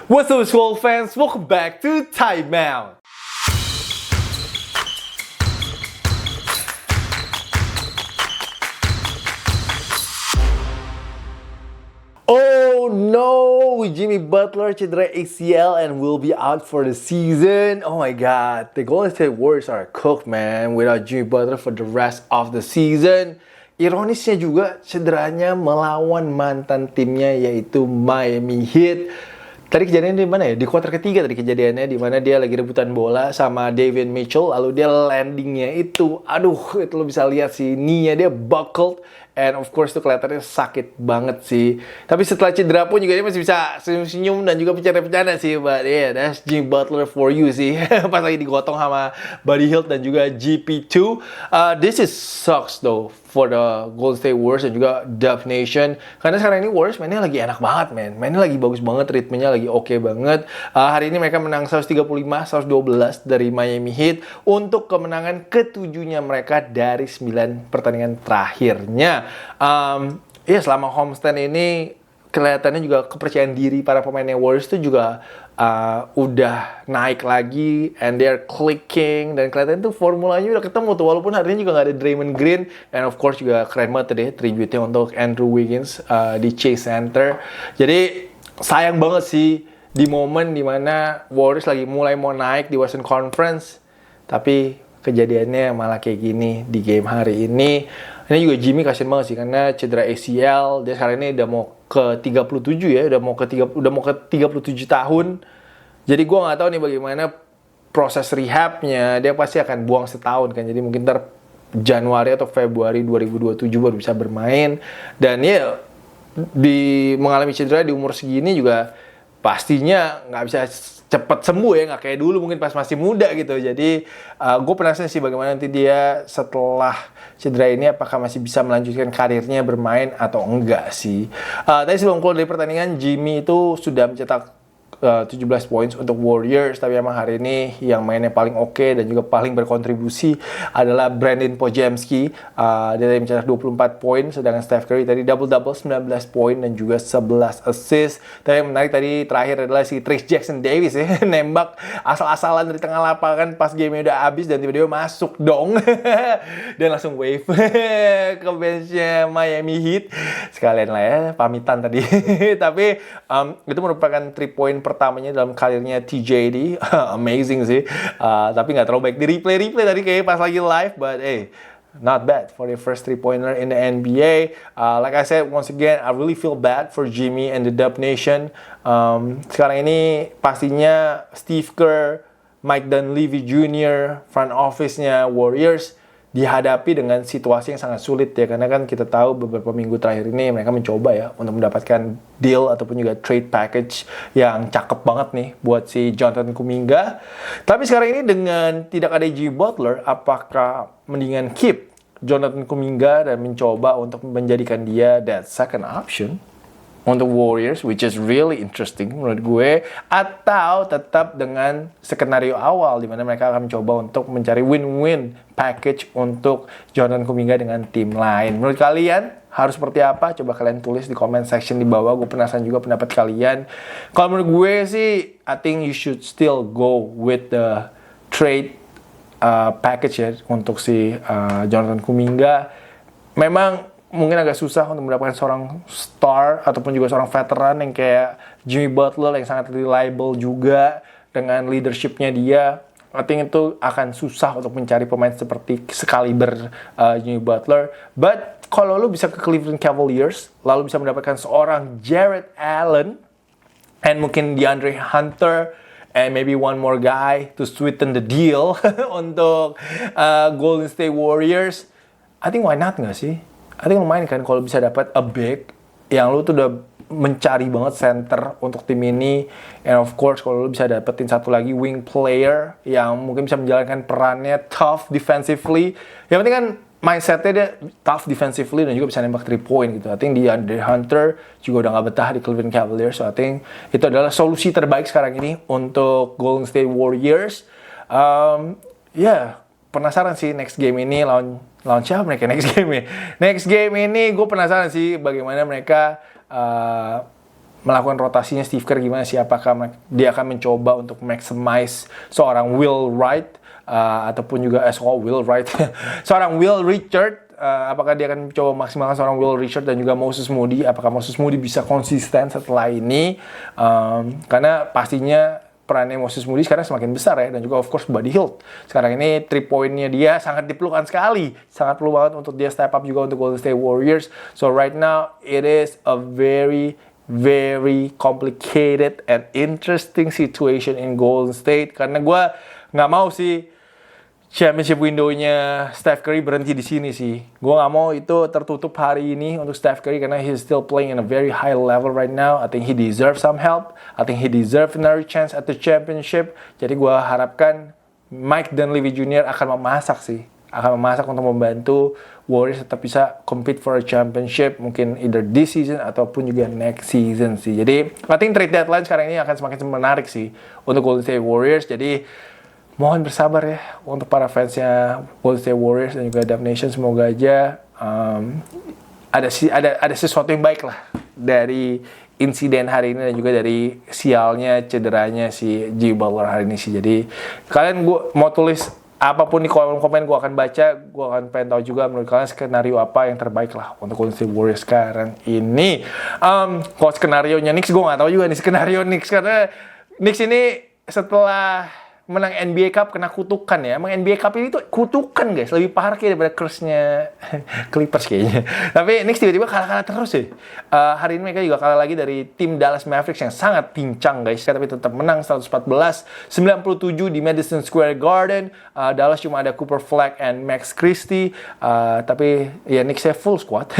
What's up, Swole fans? Welcome back to Timeout. Oh no, Jimmy Butler cedera ACL and will be out for the season. Oh my god, the Golden State Warriors are cooked, man, without Jimmy Butler for the rest of the season. Ironisnya juga, cederanya melawan mantan timnya yaitu Miami Heat. Tadi kejadiannya di mana ya? Di kuarter ketiga tadi kejadiannya, di mana dia lagi rebutan bola sama Davion Mitchell, lalu dia landingnya itu, aduh, itu lo bisa lihat sih, knee-nya dia buckled, and of course itu kelihatannya sakit banget sih. Tapi setelah cedera pun juga dia masih bisa senyum-senyum dan juga bercanda-bercanda sih, but yeah, that's Jimmy Butler for you sih. Pas lagi digotong sama Buddy Hield dan juga GP2. This is sucks though for the Golden State Warriors dan juga Dub Nation. Karena sekarang ini Warriors mainnya lagi enak banget, man. Mainnya lagi bagus banget, ritmenya lagi oke banget. Hari ini mereka menang 135-112 dari Miami Heat untuk kemenangan ketujuhnya mereka dari 9 pertandingan terakhirnya. Ya selama homestand ini kelihatannya juga kepercayaan diri para pemainnya Warriors itu juga udah naik lagi, and they're clicking, dan kelihatannya tuh formulanya udah ketemu tuh, walaupun hari ini juga nggak ada Draymond Green, and of course juga keren banget deh tribute-nya untuk Andrew Wiggins di Chase Center. Jadi sayang banget sih di momen dimana Warriors lagi mulai mau naik di Western Conference, tapi kejadiannya malah kayak gini di game hari ini. Ini juga Jimmy kasian banget sih karena cedera ACL. Dia sekarang ini udah mau ke 37 ya, udah mau ke 37 tahun. Jadi gue nggak tahu nih bagaimana proses rehabnya. Dia pasti akan buang setahun kan. Jadi mungkin ntar Januari atau Februari 2027 baru bisa bermain. Dan ya mengalami cedera di umur segini juga pastinya nggak bisa cepet sembuh ya, nggak kayak dulu mungkin pas masih muda gitu. Jadi gue penasaran sih bagaimana nanti dia setelah cedera ini apakah masih bisa melanjutkan karirnya bermain atau enggak sih. Tadi sebelum keluar dari pertandingan, Jimmy itu sudah mencetak 17 poin untuk Warriors, tapi emang hari ini yang mainnya paling oke dan juga paling berkontribusi adalah Brandon Podziemski. Dia tadi mencetak 24 poin, sedangkan Steph Curry tadi double-double 19 poin dan juga 11 assist. Tapi yang menarik tadi terakhir adalah si Trayce Jackson Davis ya, nembak asal-asalan dari tengah lapangan pas game-nya udah habis dan tiba-tiba masuk dong. Dan langsung wave ke benchnya Miami Heat. Sekalian lah ya, pamitan tadi. Tapi itu merupakan 3 point pertamanya dalam karirnya TJD. Amazing sih. Tapi nggak terlalu baik di replay tadi kayak pas lagi live, but hey, not bad for the first 3-pointer in the NBA. Like I said, once again, I really feel bad for Jimmy and the Dub Nation. Sekarang ini pastinya Steve Kerr, Mike Dunleavy Jr., front office-nya Warriors dihadapi dengan situasi yang sangat sulit ya, karena kan kita tahu beberapa minggu terakhir ini mereka mencoba ya untuk mendapatkan deal ataupun juga trade package yang cakep banget nih buat si Jonathan Kuminga. Tapi sekarang ini dengan tidak ada Jimmy Butler, apakah mendingan keep Jonathan Kuminga dan mencoba untuk menjadikan dia that second option untuk Warriors, which is really interesting menurut gue, atau tetap dengan skenario awal di mana mereka akan mencoba untuk mencari win-win package untuk Jonathan Kuminga dengan tim lain. Menurut kalian harus seperti apa? Coba kalian tulis di comment section di bawah. Gue penasaran juga pendapat kalian. Kalau menurut gue sih, I think you should still go with the trade package ya untuk si Jonathan Kuminga. Memang mungkin agak susah untuk mendapatkan seorang star ataupun juga seorang veteran yang kayak Jimmy Butler yang sangat reliable juga dengan leadershipnya dia. I think itu akan susah untuk mencari pemain seperti sekaliber Jimmy Butler. But kalau lu bisa ke Cleveland Cavaliers, lalu bisa mendapatkan seorang Jarrett Allen and mungkin DeAndre Hunter and maybe one more guy to sweeten the deal untuk Golden State Warriors, I think why not nggak sih? I think lumayan kan kalau bisa dapat a big yang lu tuh udah mencari banget center untuk tim ini, and of course kalau lu bisa dapetin satu lagi wing player yang mungkin bisa menjalankan perannya tough defensively. Yang penting kan mindsetnya dia tough defensively dan juga bisa nembak 3 point gitu. I think DeAndre Hunter juga udah gak betah di Cleveland Cavaliers, so I think itu adalah solusi terbaik sekarang ini untuk Golden State Warriors. Penasaran sih next game ini lawan siapa mereka next game ini. Next game ini gue penasaran sih bagaimana mereka melakukan rotasinya Steve Kerr gimana sih, apakah dia akan mencoba untuk maximize seorang Will Wright ataupun juga Will Wright seorang Will Richard. Apakah dia akan coba maksimalkan seorang Will Richard dan juga Moses Moody? Apakah Moses Moody bisa konsisten setelah ini? Karena pastinya perannya Moses Moody sekarang semakin besar ya, dan juga of course Buddy Hield. Sekarang ini 3 poinnya dia sangat diperlukan sekali, sangat perlu banget untuk dia step up juga untuk Golden State Warriors. So right now it is a very complicated and interesting situation in Golden State, karena gue nggak mau sih championship window-nya Steph Curry berhenti di sini sih. Gue nggak mau itu tertutup hari ini untuk Steph Curry, karena he's still playing in a very high level right now. I think he deserves some help. I think he deserves another chance at the championship. Jadi gue harapkan Mike Dunleavy Jr. akan memasak sih. Akan memasak untuk membantu Warriors tetap bisa compete for a championship. Mungkin either this season ataupun juga next season sih. Jadi I think trade deadline sekarang ini akan semakin menarik sih untuk Golden State Warriors. Jadi mohon bersabar ya untuk para fansnya Golden State Warriors dan juga Dub Nation. Semoga aja ada sesuatu yang baik lah dari insiden hari ini dan juga dari sialnya cederanya si Jimmy Butler hari ini sih. Jadi kalian mau tulis apapun di kolom komen, gue akan baca. Gue akan pengen tahu juga menurut kalian skenario apa yang terbaik lah untuk Golden State Warriors sekarang ini. Kalau skenario nya Knicks, gue nggak tahu juga nih skenario Knicks, karena Knicks ini setelah menang NBA Cup kena kutukan ya. Emang NBA Cup ini tuh kutukan guys, lebih parah kayak daripada curse-nya Clippers kayaknya. Tapi Knicks tiba-tiba kalah-kalah terus ya. Hari ini mereka juga kalah lagi dari tim Dallas Mavericks yang sangat pincang guys, tapi tetap menang 114-97 di Madison Square Garden. Dallas cuma ada Cooper Flag and Max Christie, tapi ya Knicks-nya full squad.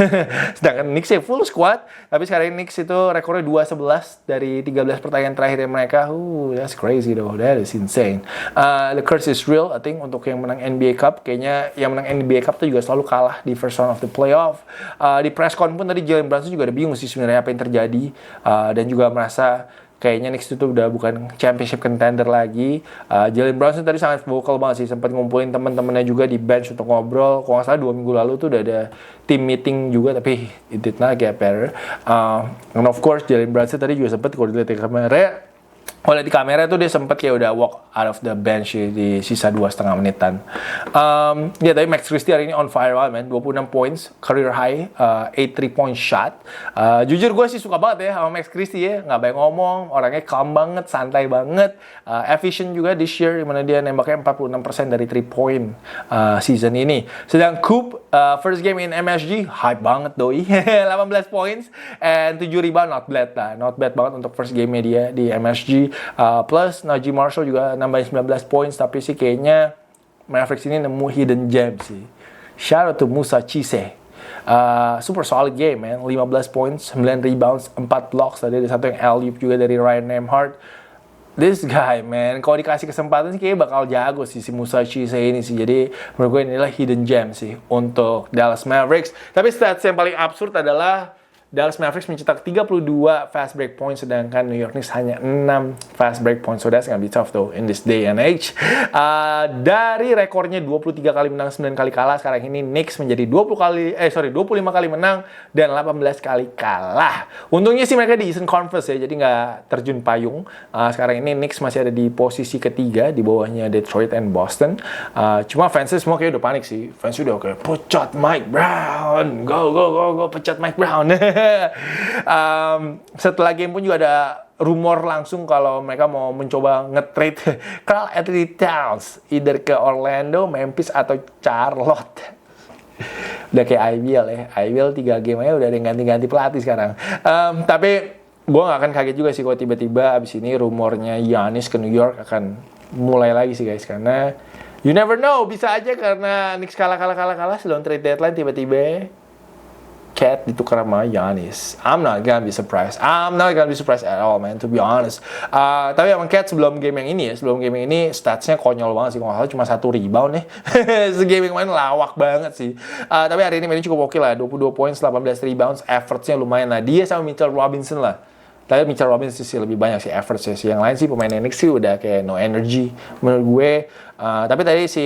Sedangkan Knicks-nya full squad, tapi sekarang ini Knicks itu rekornya 2-11 dari 13 pertandingan terakhir mereka. That's crazy though, that is insane. The curse is real, I think, untuk yang menang NBA Cup. Kayaknya yang menang NBA Cup itu juga selalu kalah di first round of the playoff. Di press con pun tadi Jalen Brunson juga ada bingung sih sebenarnya apa yang terjadi, dan juga merasa kayaknya Knicks itu udah bukan championship contender lagi. Jalen Brunson tadi sangat vocal banget sih, sempat ngumpulin teman-temannya juga di bench untuk ngobrol. Kalau nggak salah 2 minggu lalu tuh udah ada team meeting juga, tapi it did not get better. And of course Jalen Brunson tadi juga sempat kalau dilihat di kamera, kalau di kamera tuh dia sempat kayak udah walk out of the bench di sisa 2,5 menitan. Ya, tapi Max Christie hari ini on fire banget, man. 26 points, career high, 8 3-point shot. Jujur gue sih suka banget ya sama Max Christie ya. Nggak banyak ngomong, orangnya calm banget, santai banget. Efficient juga this year, dimana dia nembaknya 46% dari 3-point season ini. Sedang Coop, first game in MSG, hype banget doi. 18 points and 7 rebound, not bad lah. Not bad banget untuk first game-nya dia di MSG. Plus Najee Marshall juga nambahin 19 points, tapi sih kayaknya Mavericks ini nemu hidden gem sih. Shout out to Musa Cisse. Super solid game, man. 15 points, 9 rebounds, 4 blocks. Tadi ada satu yang alley-oop juga dari Ryan Nembhard. This guy, man, kalau dikasih kesempatan sih kayaknya bakal jago sih si Musa Cisse ini sih. Jadi menurut gue inilah hidden gem sih untuk Dallas Mavericks. Tapi stats yang paling absurd adalah Dallas Mavericks mencetak 32 fast break points, sedangkan New York Knicks hanya 6 fast break points. So that's gonna be tough though in this day and age. Dari rekornya 23 kali menang, 9 kali kalah, sekarang ini Knicks menjadi 25 kali menang dan 18 kali kalah. Untungnya sih mereka di Eastern Conference ya, jadi nggak terjun payung. Sekarang ini Knicks masih ada di posisi ketiga, di bawahnya Detroit and Boston. Cuma fansnya semua kayak udah panik sih. Fans udah kayak pecat Mike Brown, go pecat Mike Brown. Setelah game pun juga ada rumor langsung kalau mereka mau mencoba nge-trade Karl Anthony Towns either ke Orlando, Memphis atau Charlotte. Udah kayak IBL ya, IBL 3 game aja udah ada yang ganti-ganti pelatih sekarang. Tapi gue gak akan kaget juga sih kalau tiba-tiba abis ini rumornya Giannis ke New York akan mulai lagi sih guys, karena you never know, bisa aja karena Knicks kalah sebelum trade deadline tiba-tiba Cat ditukar sama Giannis. I'm not gonna be surprised at all, man, to be honest. Tapi emang Cat sebelum game yang ini statsnya konyol banget sih. Kalau nggak salah cuma 1 rebound nih. Game yang main lawak banget sih. Tapi hari ini mainnya cukup oke lah. 22 points, 18 rebounds, effortsnya lumayan lah. Dia sama Mitchell Robinson lah. Tapi Mitchell Robinson sih lebih banyak sih effortsnya sih. Yang lain sih pemain Knicks sih udah kayak no energy menurut gue. Tapi tadi si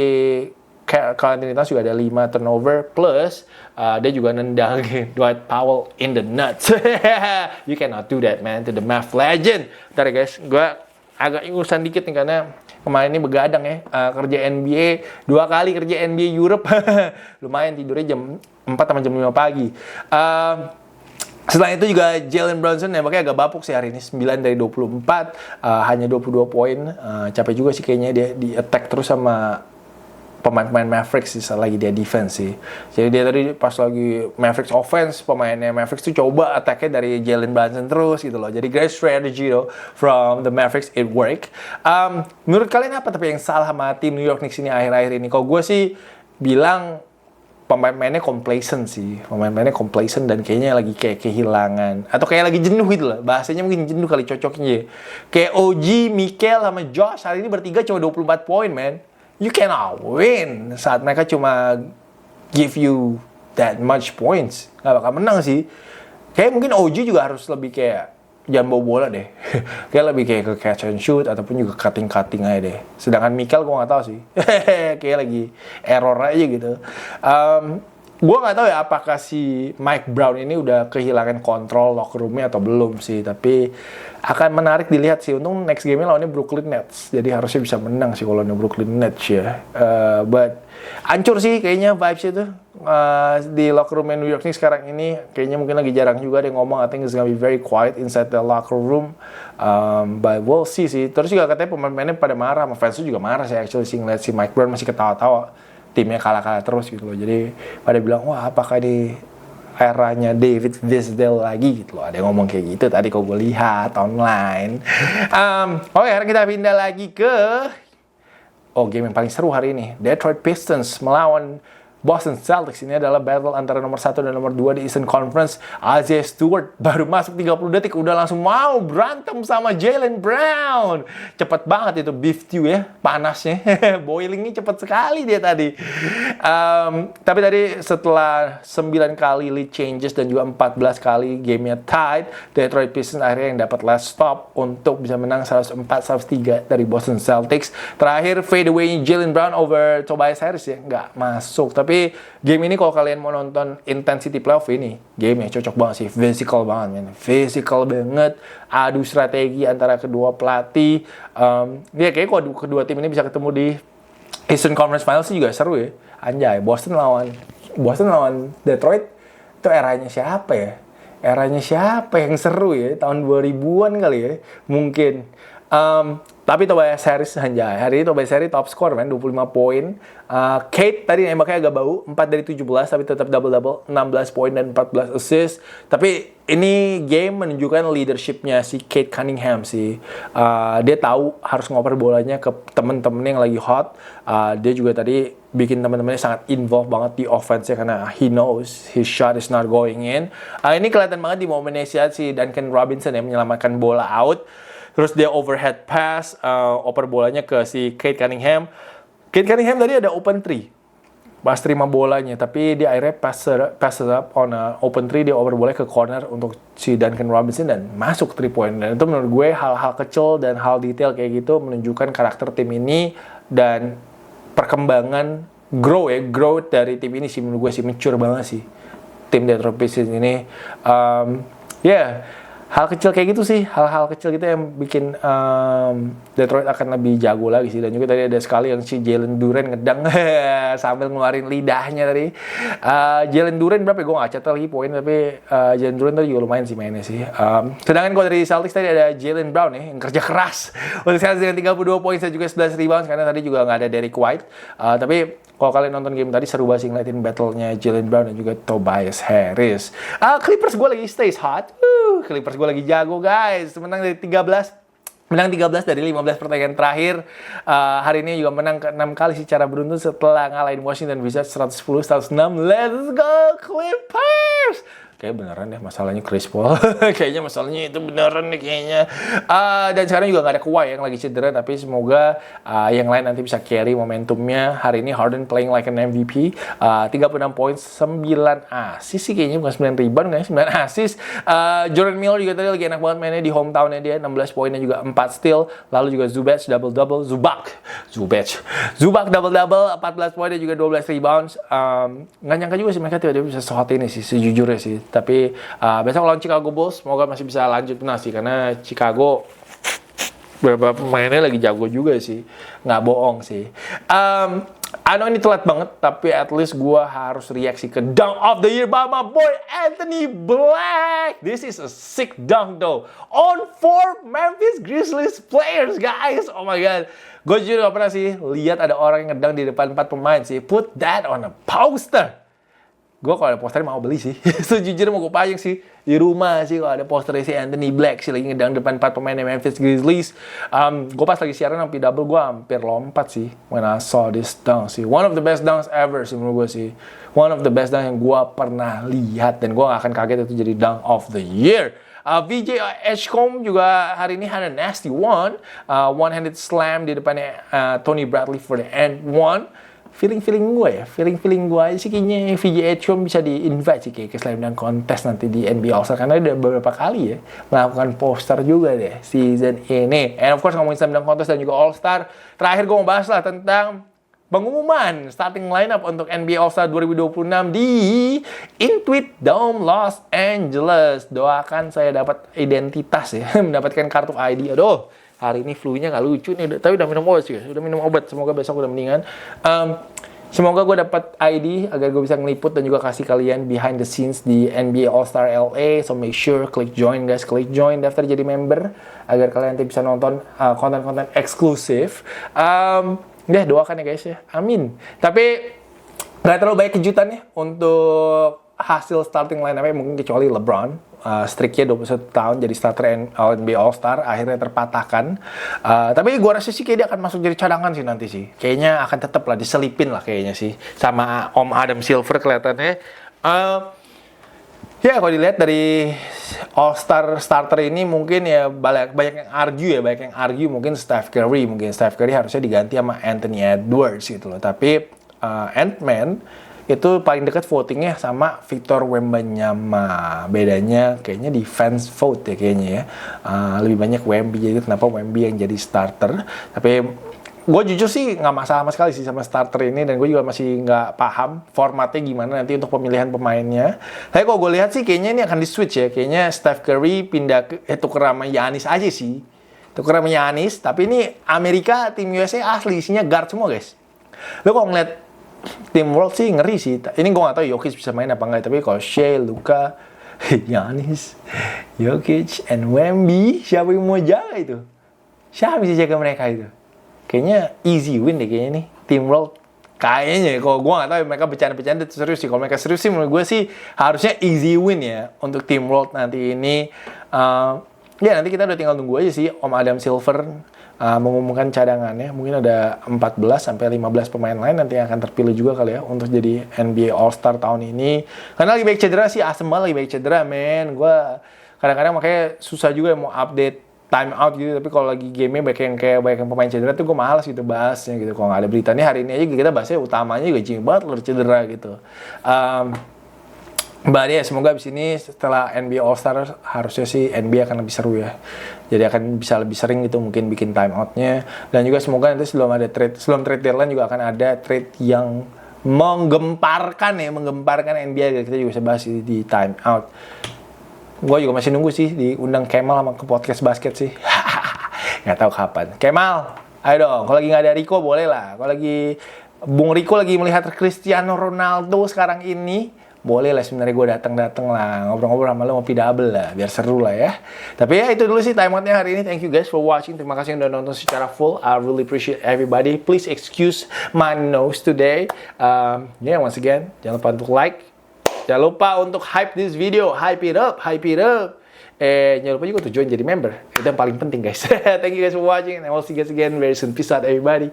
Karl Anthony Towns juga ada 5 turnover plus dia juga nendang Dwight Powell in the nuts. You cannot do that, man, to the math legend. Bentar ya guys, gue agak ingusan dikit nih karena kemarin ini begadang ya, kerja NBA 2 kali, kerja NBA Europe. Lumayan tidurnya jam 4 sampai jam 5 pagi. Setelah itu juga Jalen Brunson nembaknya agak bapuk sih hari ini, 9 dari 24, hanya 22 poin. Capek juga sih kayaknya dia di attack terus sama pemain-pemain Mavericks sih, lagi dia defense sih. Jadi dia tadi pas lagi Mavericks offense, pemainnya Mavericks tuh coba attack-nya dari Jalen Brunson terus gitu loh. Jadi great strategy though from the Mavericks, it work. Menurut kalian apa tapi yang salah sama tim New York Knicks ini akhir-akhir ini? Kalau gue sih bilang pemain-pemainnya complacent sih. Pemain-pemainnya complacent dan kayaknya lagi kayak kehilangan atau kayak lagi jenuh gitu loh. Bahasanya mungkin jenuh kali cocoknya. Kayak OG, Mikel sama Josh hari ini bertiga cuma 24 poin, man. You cannot win saat mereka cuma give you that much points. Gak bakal menang sih. Kayak mungkin OG juga harus lebih kayak jangan bawa bola deh. Kayak lebih kayak ke catch and shoot ataupun juga cutting aja deh. Sedangkan Mikel gue gak tahu sih. Kayak lagi error aja gitu. Gue gak tahu ya apakah si Mike Brown ini udah kehilangan kontrol locker room-nya atau belum sih. Tapi akan menarik dilihat sih. Untung next game-nya lawannya Brooklyn Nets. Jadi harusnya bisa menang sih kalau lawannya Brooklyn Nets ya. But hancur sih kayaknya vibes-nya tuh. Di locker room New York nih sekarang ini. Kayaknya mungkin lagi jarang juga ada yang ngomong. I think it's gonna be very quiet inside the locker room. But we'll see sih. Terus juga katanya pemain-pemainnya pada marah. Sama fans juga marah sih actually sih ngeliat si Mike Brown masih ketawa-tawa. Timnya kalah-kalah terus gitu loh. Jadi pada bilang, wah apakah di eranya David Fizdale lagi gitu loh. Ada yang ngomong kayak gitu tadi kalau gue lihat online. Oke, sekarang kita pindah lagi ke game yang paling seru hari ini. Detroit Pistons melawan Boston Celtics. Ini adalah battle antara nomor 1 dan nomor 2 di Eastern Conference. Isaiah Stewart baru masuk 30 detik udah langsung mau berantem sama Jaylen Brown. Cepet banget itu beef stew ya, panasnya. Boilingnya cepet sekali dia tadi. Tapi tadi setelah 9 kali lead changes dan juga 14 kali gamenya tied, Detroit Pistons akhirnya yang dapat last stop untuk bisa menang 104-103 dari Boston Celtics. Terakhir fadeaway Jaylen Brown over Tobias Harris ya, nggak masuk. Tapi game ini kalau kalian mau nonton intensity playoff ini, game-nya cocok banget sih, physical banget, man. Physical banget, adu strategi antara kedua pelatih. Ya kayak kalau kedua tim ini bisa ketemu di Eastern Conference Finals juga seru ya. Anjay, Boston lawan Detroit, itu eranya siapa ya? Eranya siapa yang seru ya? Tahun 2000-an kali ya, mungkin. Tapi Tobias Harris anjay. Hari ini Tobias Harris top score man, 25 poin. Kate tadi nembaknya agak bau, 4 dari 17 tapi tetap double-double, 16 poin dan 14 assist. Tapi ini game menunjukkan leadershipnya si Kate Cunningham sih. Dia tahu harus ngoper bolanya ke temen-temennya yang lagi hot. Dia juga tadi bikin teman-temannya sangat involved banget di offense-nya karena he knows his shot is not going in. Ini kelihatan banget di momennya si Duncan Robinson yang menyelamatkan bola out. Terus dia overhead pass, oper bolanya ke si Kate Cunningham. Kate Cunningham tadi ada open 3 pas terima bolanya, tapi dia akhirnya pass it up on a open 3, dia oper bola ke corner untuk si Duncan Robinson dan masuk 3 point. Dan itu menurut gue hal-hal kecil dan hal detail kayak gitu menunjukkan karakter tim ini dan perkembangan growth dari tim ini sih, menurut gue sih mature banget sih tim Detroit Pistons ini. Hal kecil kayak gitu sih, hal-hal kecil gitu yang bikin Detroit akan lebih jago lagi sih. Dan juga tadi ada sekali yang si Jalen Duren ngedang sambil ngeluarin lidahnya tadi. Jalen Duren berapa ya? Gue gak catat lagi poin, tapi Jalen Duren tadi juga lumayan sih mainnya sih. Sedangkan kalau dari Celtics tadi ada Jaylen Brown ya, yang kerja keras. Untuk Celtics dengan 32 poin, saya juga 11 rebound karena tadi juga gak ada Derrick White. Tapi kalau kalian nonton game tadi seru banget sih ngeliatin battle-nya Jaylen Brown dan juga Tobias Harris. Clippers gue lagi stays hot. Clippers gue lagi jago guys. Menang dari 13 dari 15 pertandingan terakhir. Hari ini juga menang ke 6 kali secara beruntun setelah ngalahin Washington Wizards 110-106. Let's go Clippers! kayak beneran deh masalahnya Chris Paul. Kayaknya masalahnya itu beneran deh kayaknya. Dan sekarang juga nggak ada Kawhi yang lagi cedera, tapi semoga yang lain nanti bisa carry momentumnya. Hari ini Harden playing like an MVP. 36 poin, 9 assist sih kayaknya, bukan 9 rebound kayaknya, 9 assist. Jordan Miller juga tadi lagi enak banget mainnya di hometownnya dia, 16 poin dan juga 4 steal. Lalu juga Zubac double-double, Zubac double-double, 14 poin dan juga 12 rebounds. Nggak nyangka juga sih mereka tiba-tiba bisa sehot ini sih, sejujurnya sih. Tapi besok lawan Chicago Bulls, semoga masih bisa lanjut sih, karena Chicago beberapa pemainnya lagi jago juga sih, nggak bohong sih. I know ini telat banget, tapi at least gue harus reaksi ke dunk of the year by my boy Anthony Black. This is a sick dunk though, on 4 Memphis Grizzlies players guys. Oh my god, gue jujur gak pernah sih lihat ada orang yang ngedunk di depan 4 pemain sih. Put that on a poster. Gue kalau ada posternya mau beli sih. Sejujurnya mau gue pajang sih di rumah sih kalau ada posternya si Anthony Black sih lagi ngedang depan 4 pemain Memphis Grizzlies. Gue pas lagi siaran sampai double gue hampir lompat sih when I saw this dunk sih. One of the best dunks ever sih menurut gue sih. One of the best dunk yang gue pernah lihat, dan gue gak akan kaget itu jadi dunk of the year. VJ Edgecombe juga hari ini had a nasty one. One-handed slam di depannya Tony Bradley for the end one. Feeling gue aja sih kayaknya VJ Edgecombe bisa di-invite sih kayak ke Slam Dunk Contest nanti di NBA All-Star, karena udah beberapa kali ya melakukan poster juga deh season ini. And of course ngomongin Slam Dunk Contest dan juga All-Star, terakhir gue mau bahas lah tentang pengumuman starting lineup untuk NBA All-Star 2026 di Intuit Dome Los Angeles. Doakan saya dapat identitas ya, mendapatkan kartu ID. Aduh, hari ini flu-nya nggak lucu nih, tapi udah minum obat sih, udah minum obat. Semoga besok udah mendingan. Semoga gue dapat ID agar gue bisa ngeliput dan juga kasih kalian behind the scenes di NBA All-Star LA. So make sure klik join guys, klik join, daftar jadi member agar kalian nanti bisa nonton konten-konten eksklusif. Doakan ya guys ya, amin. Tapi nggak terlalu banyak kejutannya untuk hasil starting line-up-nya, mungkin kecuali LeBron. Streaknya 21 tahun jadi starter NBA All-Star akhirnya terpatahkan. Tapi gue rasa sih kayak dia akan masuk jadi cadangan sih nanti sih. Kayaknya akan tetap lah diselipin lah kayaknya sih sama Om Adam Silver kelihatannya. Ya kalau dilihat dari All-Star starter ini mungkin ya banyak yang argue mungkin Steph Curry harusnya diganti sama Anthony Edwards gitu loh. Tapi Ant-Man itu paling dekat votingnya sama Victor Wembanyama. Bedanya kayaknya di fans vote ya kayaknya ya. Lebih banyak Wemby, jadi kenapa Wemby yang jadi starter. Tapi gue jujur sih nggak masalah sama sekali sih sama starter ini, dan gue juga masih nggak paham formatnya gimana nanti untuk pemilihan pemainnya. Tapi kalau gue lihat sih kayaknya ini akan di switch ya. Kayaknya Steph Curry pindah tuker sama Giannis aja sih. Tuker sama Giannis, tapi ini Amerika, tim USA asli isinya guard semua guys. Lo kalau ngeliat Tim World sih ngeri sih. Ini gue gak tahu Jokic bisa main apa enggak. Tapi kalau Shea, Luka, Giannis, Jokic, and Wemby, siapa yang mau jaga itu? Siapa bisa jaga mereka itu? Kayaknya easy win deh kayaknya nih Tim World. Kayaknya kalau gue gak tahu mereka bercanda-bercanda serius sih. Kalau mereka serius sih menurut gue sih harusnya easy win ya untuk Tim World nanti ini. Ya nanti kita udah tinggal tunggu aja sih Om Adam Silver mengumumkan cadangannya. Mungkin ada 14 sampai 15 pemain lain nanti yang akan terpilih juga kali ya untuk jadi NBA All-Star tahun ini. Karena lagi banyak cedera sih, asem banget lagi banyak cedera men. Gue kadang-kadang makanya susah juga mau update time out gitu. Tapi kalau lagi game-nya banyak yang pemain cedera tuh gue malas gitu bahasnya gitu. Kalau nggak ada beritanya hari ini aja kita bahasnya utamanya juga Jimmy Butler cedera gitu. Mbak ya, semoga abis ini setelah NBA All-Star harusnya sih NBA akan lebih seru ya. Jadi akan bisa lebih sering gitu mungkin bikin time out-nya. Dan juga semoga nanti sebelum trade deadline juga akan ada trade yang menggemparkan NBA. Kita juga bisa bahas di time out. Gue juga masih nunggu sih diundang Kemal sama ke podcast basket sih. Nggak tahu kapan. Kemal, ayo dong. Kalau lagi nggak ada Rico boleh lah. Kalau lagi Bung Rico lagi melihat Cristiano Ronaldo sekarang ini, boleh lah sebenarnya gue datang lah ngobrol-ngobrol sama lo, ngopi double lah biar seru lah ya. Tapi ya itu dulu sih time out-nya hari ini. Thank you guys for watching. Terima kasih yang udah nonton secara full. I really appreciate everybody. Please excuse my nose today. Once again jangan lupa untuk like, jangan lupa untuk hype this video, hype it up. Jangan lupa juga untuk join jadi member. Itu yang paling penting guys. Thank you guys for watching and I will see you guys again very soon. Peace out everybody.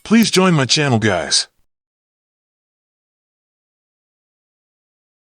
Please join my channel, guys.